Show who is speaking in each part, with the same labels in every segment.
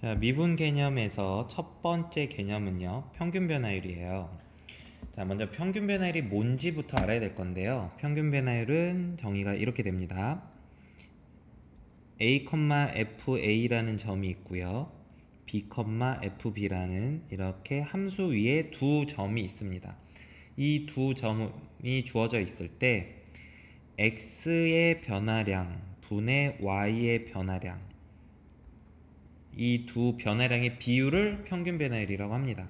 Speaker 1: 자, 미분 개념에서 첫 번째 개념은요, 평균 변화율이에요. 자, 먼저 평균 변화율이 뭔지부터 알아야 될 건데요. 평균 변화율은 정의가 이렇게 됩니다. a, fa라는 점이 있고요. b, fb라는 이렇게 함수 위에 두 점이 있습니다. 이 두 점이 주어져 있을 때 x의 변화량 분의 y의 변화량, 이 두 변화량의 비율을 평균 변화율이라고 합니다.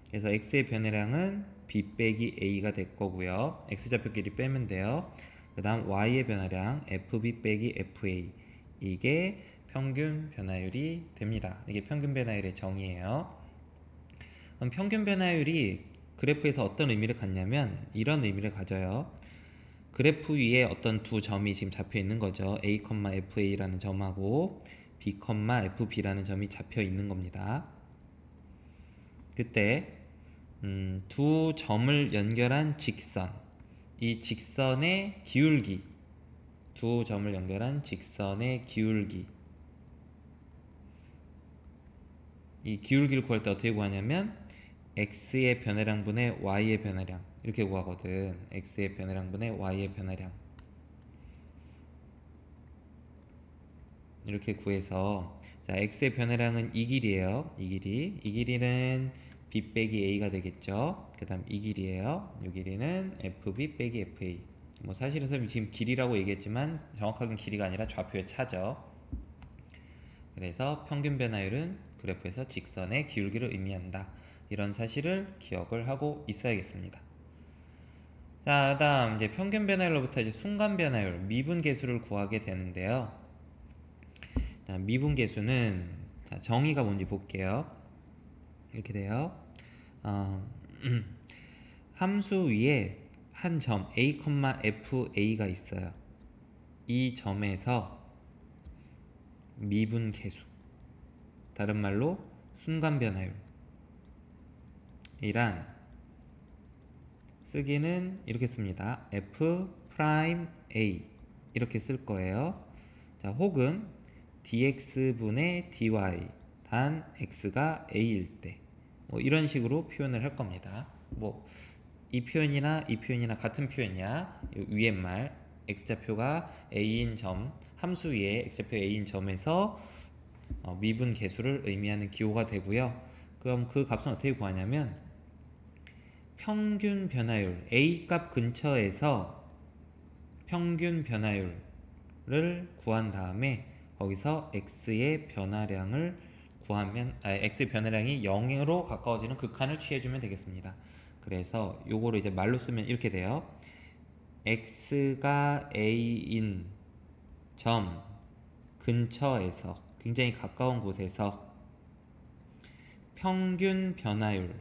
Speaker 1: 그래서 x의 변화량은 b 빼기 a가 될 거고요. x좌표끼리 빼면 돼요. 그 다음 y의 변화량 fb 빼기 fa, 이게 평균 변화율이 됩니다. 이게 평균 변화율의 정의예요. 그럼 평균 변화율이 그래프에서 어떤 의미를 갖냐면 이런 의미를 가져요. 그래프 위에 어떤 두 점이 지금 잡혀 있는 거죠. a, fa라는 점하고 b, fb라는 점이 잡혀 있는 겁니다. 그때 두 점을 연결한 직선, 이 직선의 기울기, 두 점을 연결한 직선의 기울기, 이 기울기를 구할 때 어떻게 구하냐면 x의 변화량 분의 y의 변화량, 이렇게 구하거든. x의 변화량 분의 y의 변화량, 이렇게 구해서, 자, x의 변화량은 이 길이에요. 이 길이는 b 빼기 a가 되겠죠. 그 다음 이 길이에요. 이 길이는 fb 빼기 fa. 뭐 사실은 선생님이 지금 길이라고 얘기했지만 정확하게 길이가 아니라 좌표의 차죠. 그래서 평균 변화율은 그래프에서 직선의 기울기를 의미한다, 이런 사실을 기억을 하고 있어야겠습니다. 자, 다음 이제 평균 변화율로부터 이제 순간 변화율, 미분 계수를 구하게 되는데요. 자, 미분 계수는, 자, 정의가 뭔지 볼게요. 이렇게 돼요. 함수 위에 한 점 a, fa가 있어요. 이 점에서 미분 계수, 다른 말로 순간 변화율 이란 쓰기는 이렇게 씁니다. f 프라임 a 이렇게 쓸 거예요. 자, 혹은 dx분의 dy 단 x가 a일 때, 뭐 이런 식으로 표현을 할 겁니다. 뭐 이 표현이나 이 표현이나 같은 표현이야. 위에 말 x좌표가 a인 점, 함수 위에 x좌표 a인 점에서 미분 계수를 의미하는 기호가 되고요. 그럼 그 값은 어떻게 구하냐면 평균 변화율 a 값 근처에서 평균 변화율을 구한 다음에 거기서 x의 변화량을 구하면, x의 변화량이 0으로 가까워지는 극한을 취해주면 되겠습니다. 그래서 요거를 이제 말로 쓰면 이렇게 돼요. x가 a인 점 근처에서, 굉장히 가까운 곳에서 평균 변화율의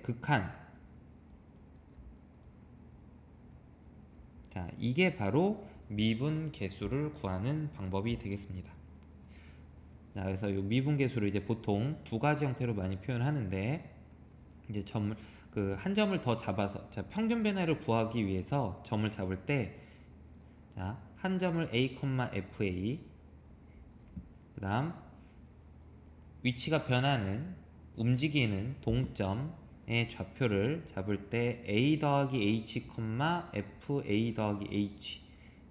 Speaker 1: 극한, 자, 이게 바로 미분 계수를 구하는 방법이 되겠습니다. 자, 그래서 이 미분 계수를 이제 보통 두 가지 형태로 많이 표현하는데, 이제 한 점을 더 잡아서, 자, 평균 변화를 구하기 위해서 점을 잡을 때, 자, 한 점을 a, fa, 그 다음 위치가 변하는, 움직이는 동점의 좌표를 잡을 때 a 더하기 h, fa 더하기 h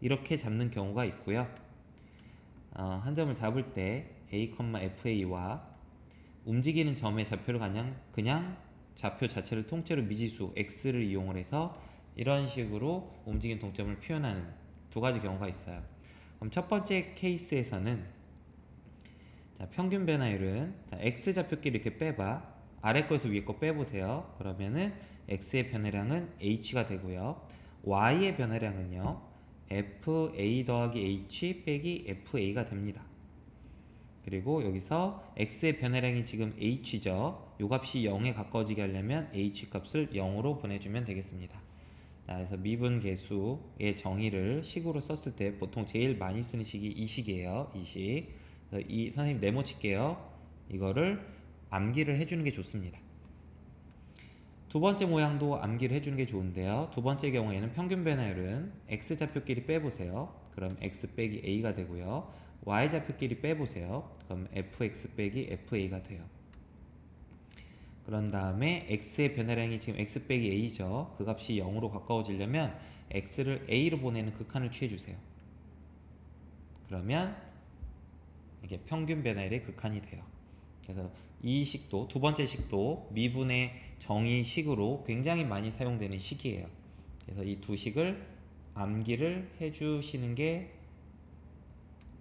Speaker 1: 이렇게 잡는 경우가 있고요. 한 점을 잡을 때 a, fa와 움직이는 점의 좌표를 그냥 좌표 자체를 통째로 미지수 x를 이용을 해서 이런 식으로 움직이는 동점을 표현하는 두 가지 경우가 있어요. 그럼 첫 번째 케이스에서는, 자, 평균 변화율은, 자, x 좌표끼리 이렇게 빼봐. 아래 거에서 위에 거 빼보세요. 그러면은 x의 변화량은 h가 되고요. y의 변화량은요, fa 더하기 h 빼기 fa가 됩니다. 그리고 여기서 x의 변화량이 지금 h죠. 요 값이 0에 가까워지게 하려면 h 값을 0으로 보내주면 되겠습니다. 자, 그래서 미분 계수의 정의를 식으로 썼을 때 보통 제일 많이 쓰는 식이 이 식이에요. 이 식. 그래서 이 선생님 네모 칠게요. 이거를 암기를 해주는 게 좋습니다. 두 번째 모양도 암기를 해주는 게 좋은데요. 두 번째 경우에는 평균 변화율은 x좌표끼리 빼보세요. 그럼 x 빼기 a가 되고요. y좌표끼리 빼보세요. 그럼 fx 빼기 fa가 돼요. 그런 다음에 x의 변화량이 지금 x 빼기 a죠. 그 값이 0으로 가까워지려면 x를 a로 보내는 극한을 취해주세요. 그러면 이게 평균 변화율의 극한이 돼요. 그래서 이 식도, 두 번째 식도 미분의 정의식으로 굉장히 많이 사용되는 식이에요. 그래서 이 두 식을 암기를 해주시는 게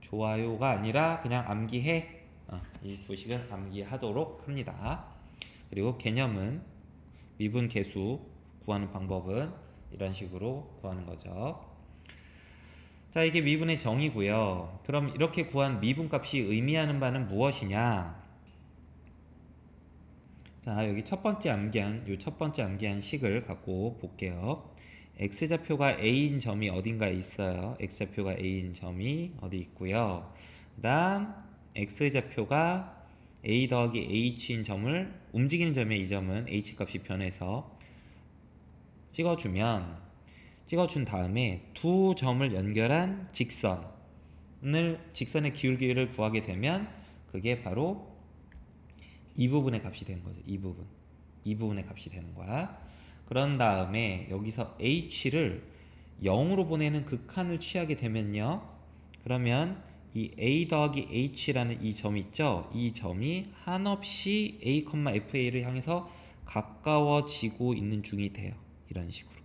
Speaker 1: 좋아요가 아니라 그냥 암기해. 이 두 식은 암기하도록 합니다. 그리고 개념은 미분 계수 구하는 방법은 이런 식으로 구하는 거죠. 자, 이게 미분의 정의고요. 그럼 이렇게 구한 미분값이 의미하는 바는 무엇이냐? 자, 여기 첫 번째 암기한 식을 갖고 볼게요. x좌표가 a인 점이 어딘가에 있어요. x좌표가 a인 점이 어디 있고요. 그 다음 x좌표가 a 더하기 h인 점을 움직이는 점의 이 점은 h값이 변해서 찍어준 다음에 두 점을 연결한 직선의 기울기를 구하게 되면 그게 바로 이 부분의 값이 되는 거죠. 이 부분의 값이 되는 거야. 그런 다음에 여기서 h를 0으로 보내는 극한을 취하게 되면요. 그러면 이 a 더하기 h라는 이 점이 있죠. 이 점이 한없이 a, fa를 향해서 가까워지고 있는 중이 돼요. 이런 식으로.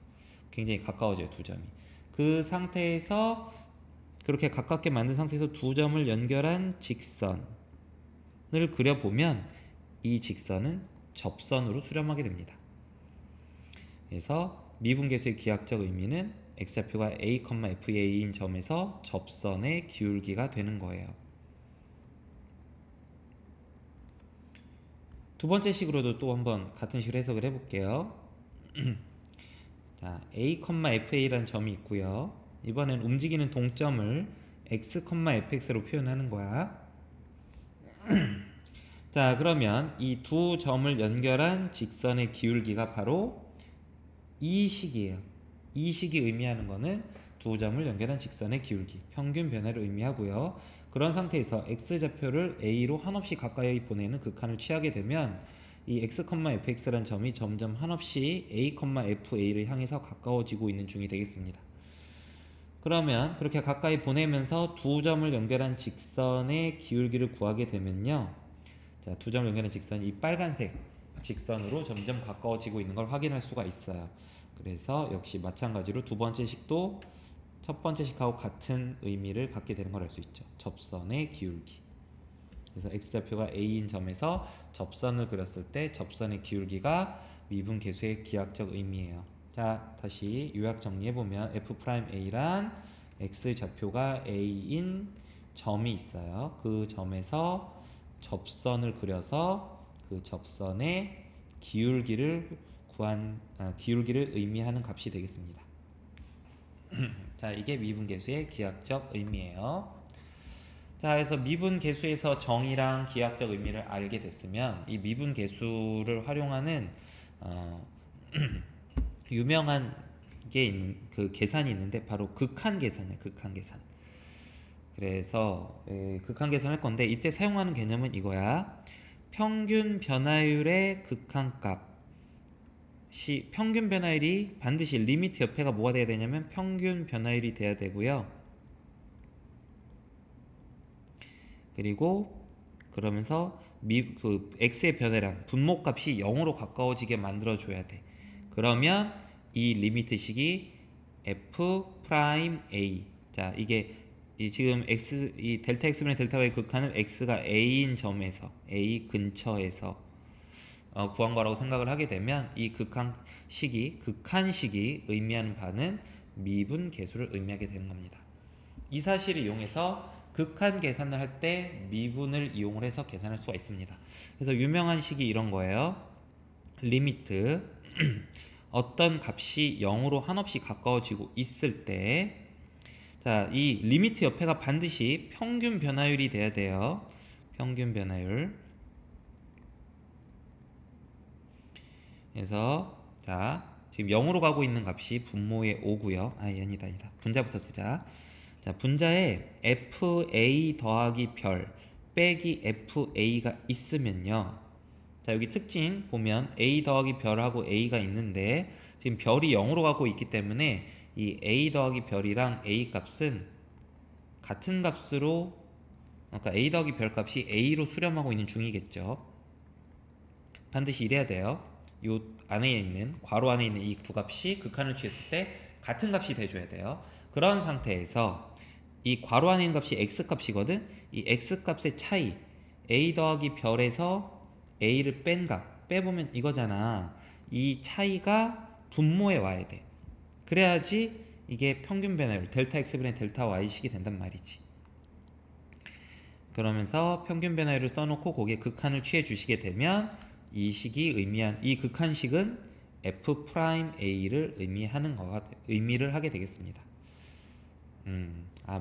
Speaker 1: 굉장히 가까워져요. 두 점이. 그 상태에서 그렇게 가깝게 만든 상태에서 두 점을 연결한 직선을 그려보면 이 직선은 접선으로 수렴하게 됩니다. 그래서 미분계수의 기하학적 의미는 x좌표가 a, fa인 점에서 접선의 기울기가 되는 거예요. 두 번째 식으로도 또 한번 같은 식으로 해석을 해볼게요. 자, a, fa라는 점이 있고요. 이번엔 움직이는 동점을 x, fx로 표현하는 거야. 자, 그러면 이 두 점을 연결한 직선의 기울기가 바로 이 식이에요. 이 식이 의미하는 거는 두 점을 연결한 직선의 기울기, 평균 변화를 의미하고요. 그런 상태에서 x좌표를 a로 한없이 가까이 보내는 극한을 취하게 되면 이 x, fx라는 점이 점점 한없이 a, fa를 향해서 가까워지고 있는 중이 되겠습니다. 그러면 그렇게 가까이 보내면서 두 점을 연결한 직선의 기울기를 구하게 되면요. 자, 두 점을 연결한 직선이 이 빨간색 직선으로 점점 가까워지고 있는 걸 확인할 수가 있어요. 그래서 역시 마찬가지로 두 번째 식도 첫 번째 식하고 같은 의미를 갖게 되는 걸 알 수 있죠. 접선의 기울기. 그래서 x좌표가 a인 점에서 접선을 그렸을 때 접선의 기울기가 미분계수의 기하학적 의미예요. 자, 다시 요약 정리해보면 f'a란 x좌표가 a인 점이 있어요. 그 점에서 접선을 그려서 그 접선의 기울기를 의미하는 값이 되겠습니다. 자, 이게 미분계수의 기하학적 의미예요. 자, 그래서 미분계수에서 정의랑 기하학적 의미를 알게 됐으면 이 미분계수를 활용하는 유명한 그 계산이 있는데 바로 극한 계산이에요. 극한 계산. 그래서 극한 계산할 건데 이때 사용하는 개념은 이거야. 평균 변화율의 극한값. 평균 변화율이 반드시 리미트 옆에가 뭐가 돼야 되냐면 평균 변화율이 돼야 되고요. 그리고 그러면서 x의 변화량, 분모값이 0으로 가까워지게 만들어줘야 돼. 그러면 이 리미트식이 f'A. 자, 이게 지금 이 델타 x분의 델타 y 극한을 x가 a인 점에서 a 근처에서 구한 거라고 생각을 하게 되면 이 극한식이 의미하는 바는 미분 계수를 의미하게 되는 겁니다. 이 사실을 이용해서 극한 계산을 할 때 미분을 이용을 해서 계산할 수가 있습니다. 그래서 유명한 식이 이런 거예요. 리미트 어떤 값이 0으로 한없이 가까워지고 있을 때 자, 이 리미트 옆에가 반드시 평균 변화율이 돼야 돼요. 평균 변화율. 그래서 자, 지금 0으로 가고 있는 값이 분모의 5고요. 아니다. 분자부터 쓰자. 자, 분자에 fa 더하기 별 빼기 fa가 있으면요. 자, 여기 특징 보면 a 더하기 별하고 a가 있는데 지금 별이 0으로 가고 있기 때문에 이 a 더하기 별이랑 a 값은 같은 값으로, 아까 a 더하기 별 값이 a로 수렴하고 있는 중이겠죠. 반드시 이래야 돼요. 요 안에 있는, 괄호 안에 있는 이 두 값이 극한을 취했을 때 같은 값이 돼줘야 돼요. 그런 상태에서 이 괄호 안에 있는 값이 x 값이거든. 이 x 값의 차이, a 더하기 별에서 a를 뺀 값, 빼보면 이거잖아. 이 차이가 분모에 와야 돼. 그래야지 이게 평균 변화율 델타 x분의 델타 y식이 된단 말이지. 그러면서 평균 변화율을 써놓고 거기에 극한을 취해 주시게 되면 이 식이 의미한, 이 극한식은 f'a를 의미를 하게 되겠습니다.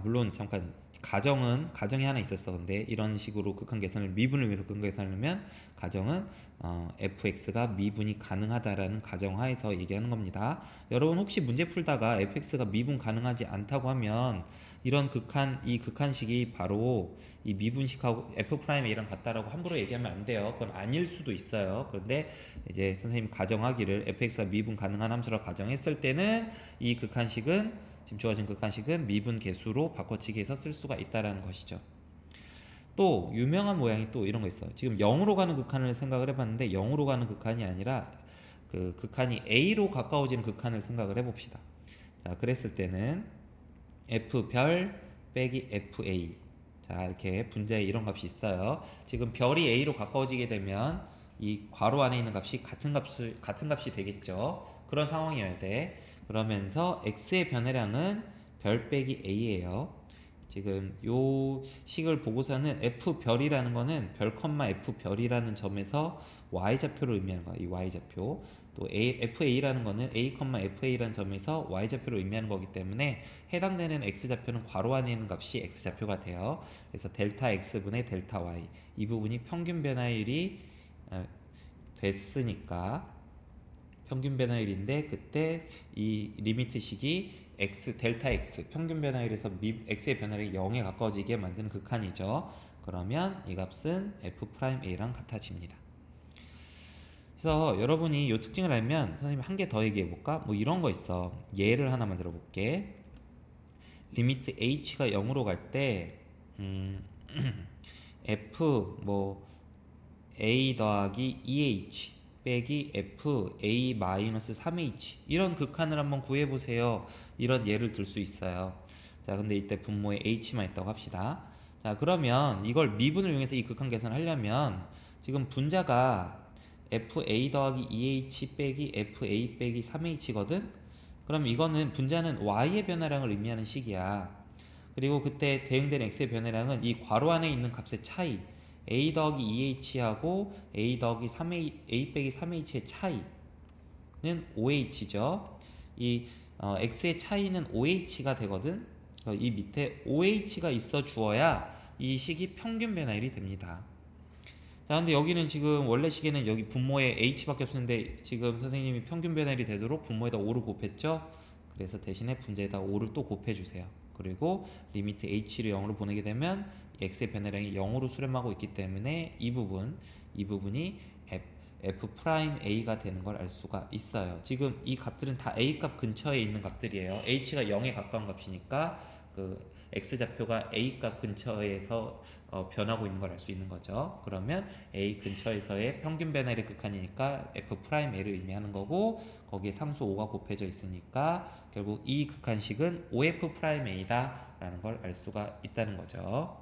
Speaker 1: 물론 잠깐 가정이 하나 있었어. 근데 이런 식으로 극한 계산을, 미분을 위해서 극한 계산을 하면 가정은 fx가 미분이 가능하다라는 가정하에서 얘기하는 겁니다. 여러분 혹시 문제 풀다가 fx가 미분 가능하지 않다고 하면 이런 이 극한식이 바로 이 미분식하고 f'a랑 같다라고 함부로 얘기하면 안 돼요. 그건 아닐 수도 있어요. 그런데 이제 선생님 가정하기를 fx가 미분 가능한 함수라고 가정했을 때는 이 극한식은, 지금 주어진 극한식은 미분 계수로 바꿔치기 해서 쓸 수가 있다라는 것이죠. 또 유명한 모양이 또 이런 거 있어요. 지금 0으로 가는 극한을 생각을 해봤는데 0으로 가는 극한이 아니라 그 극한이 a로 가까워지는 극한을 생각을 해봅시다. 자, 그랬을 때는 f별 빼기 fa, 자 이렇게 분자에 이런 값이 있어요. 지금 별이 a로 가까워지게 되면 이 괄호 안에 있는 값이 같은 값이 되겠죠. 그런 상황이어야 돼. 그러면서 x의 변화량은 별 빼기 a예요. 지금 요 식을 보고서는 f별이라는 거는 별, f별이라는 점에서 y좌표를 의미하는 거야. 이 y좌표. 또 fa라는 거는 a, fa라는 점에서 y좌표를 의미하는 거기 때문에 해당되는 x좌표는 괄호 안에 있는 값이 x좌표가 돼요. 그래서 델타 x분의 델타 y, 이 부분이 평균 변화율이 됐으니까 평균 변화율인데, 그때 이 리미트식이 델타 x, 평균 변화율에서 x의 변화율이 0에 가까워지게 만드는 극한이죠. 그러면 이 값은 f'a랑 같아집니다. 그래서 여러분이 이 특징을 알면 선생님이 한 개 더 얘기해 볼까? 뭐 이런 거 있어. 예를 하나만 들어볼게. 리미트 h가 0으로 갈 때 f a 더하기 2h 빼기 fa 마이너스 3h, 이런 극한을 한번 구해보세요. 이런 예를 들 수 있어요. 자, 근데 이때 분모에 h만 있다고 합시다. 자, 그러면 이걸 미분을 이용해서 이 극한 계산을 하려면 지금 분자가 fa 더하기 2h 빼기 fa 빼기 3h거든? 그럼 이거는 분자는 y의 변화량을 의미하는 식이야. 그리고 그때 대응된 x의 변화량은 이 괄호 안에 있는 값의 차이, a 더하기 2h하고 a 더하기 3a 빼기 3h의 차이는 5h죠. 이 x의 차이는 5h가 되거든. 이 밑에 5h가 있어 주어야 이 식이 평균 변화율이 됩니다. 자, 근데 여기는 지금 원래 식에는 여기 분모에 h밖에 없었는데 지금 선생님이 평균 변화율이 되도록 분모에다 5를 곱했죠. 그래서 대신에 분자에다 5를 또 곱해주세요. 그리고 리미트 h를 0으로 보내게 되면 x의 변화량이 0으로 수렴하고 있기 때문에 이 부분이 f'a가 되는 걸 알 수가 있어요. 지금 이 값들은 다 a 값 근처에 있는 값들이에요. h가 0에 가까운 값이니까 그 x좌표가 a 값 근처에서 변하고 있는 걸 알 수 있는 거죠. 그러면 a 근처에서의 평균 변화율의 극한이니까 f'a를 의미하는 거고, 거기에 상수 5가 곱해져 있으니까 결국 이 극한식은 5f'a다 라는 걸 알 수가 있다는 거죠.